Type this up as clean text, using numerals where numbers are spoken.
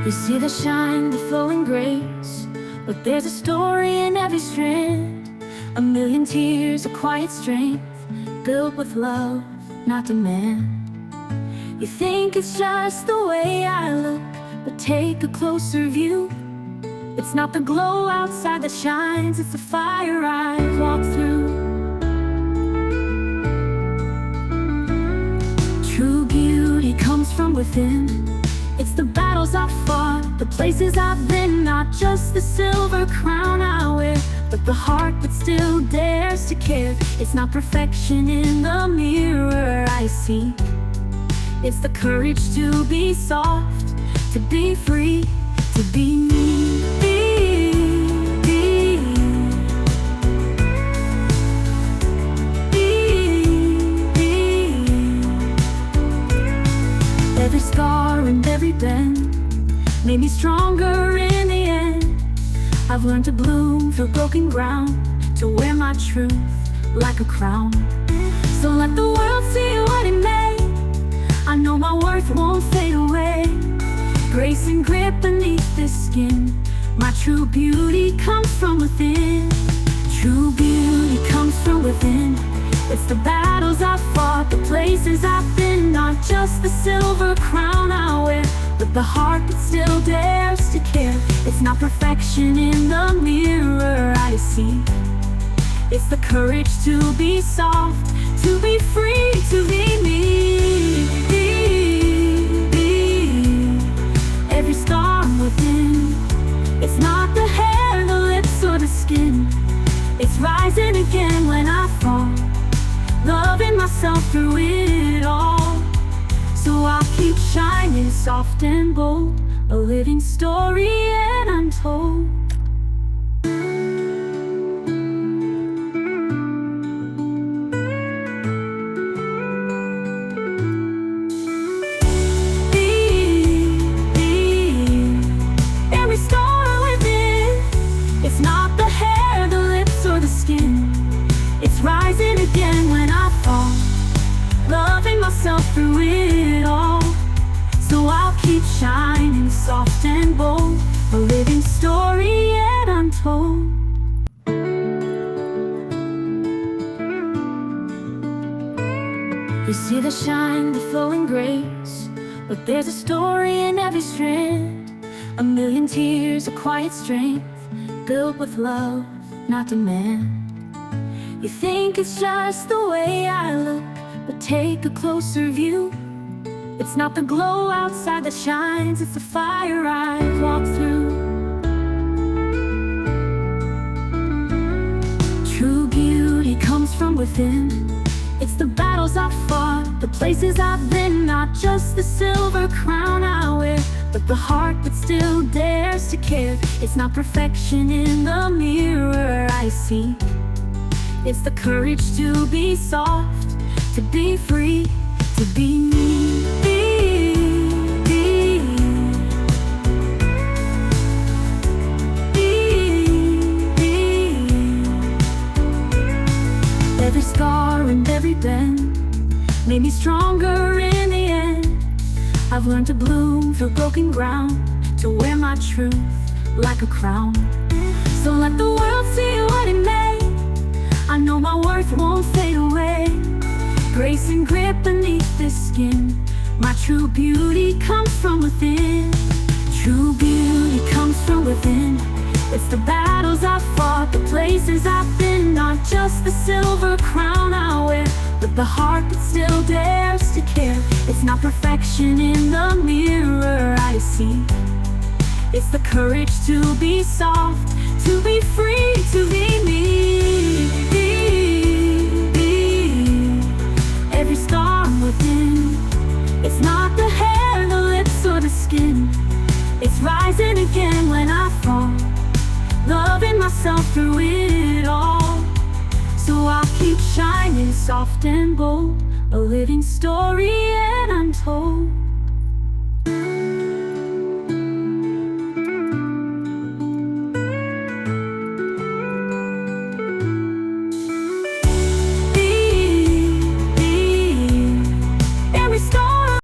You see the shine, the flowing grace, but there's a story in every strand. A million tears, a quiet strength, built with love, not demand. You think it's just the way I look, but take a closer view. It's not the glow outside that shines, it's the fire I walk through. True beauty comes from within. It's the battles I've fought, the places I've been. Not just the silver crown I wear, but the heart that still dares to care. It's not perfection in the mirror I see. It's the courage to be soft, to be free, to be me. Every scar and every bend made me stronger in the end. I've learned to bloom through broken ground, to wear my truth like a crown. So let the world see what it may. I know my worth won't fade away. Grace and grit beneath this skin. My true beauty comes from within. True beauty comes from within. It's the battles I've fought, the places I've been. Not just the silver crown I wear, but the heart that still dares to care. It's not perfection in the mirror I see. It's the courage to be soft, to be free, to be me. Every star within. It's not the hair, the lips, or the skin. It's rising again when I fall, loving myself through it all. So I'll keep shining soft and bold, a living story yet untold. Every star within. It's not the hair, the lips, or the skin. It's rising again when I fall, loving myself through it all. So I'll keep shining soft and bold, a living story yet untold. You see the shine, the flowing grace, but there's a story in every strand. A million tears, a quiet strength, built with love, not demand. You think it's just the way I look, but take a closer view. It's not the glow outside that shines, it's the fire I walk through. True beauty comes from within. It's the battles I've fought, the places I've been. Not just the silver crown I wear, but the heart that still dares to care. It's not perfection in the mirror I see. It's the courage to be soft, to be free, to be me. Every scar and every bend made me stronger in the end. I've learned to bloom through broken ground, to wear my truth like a crown. So let the world see what it may. I know my worth won't fade away. Grace and grit beneath this skin. My true beauty comes from within. True beauty comes from within. It's the battles I've fought, the places I've been. Not just the silver crown I wear, but the heart that still dares to care. It's not perfection in the mirror I see. It's the courage to be soft, to be free, to be me. Every star within. It's not the hair, the lips, or the skin. It's rising again when I fall, loving myself through it all. So I'll keep shining soft and bold, a living story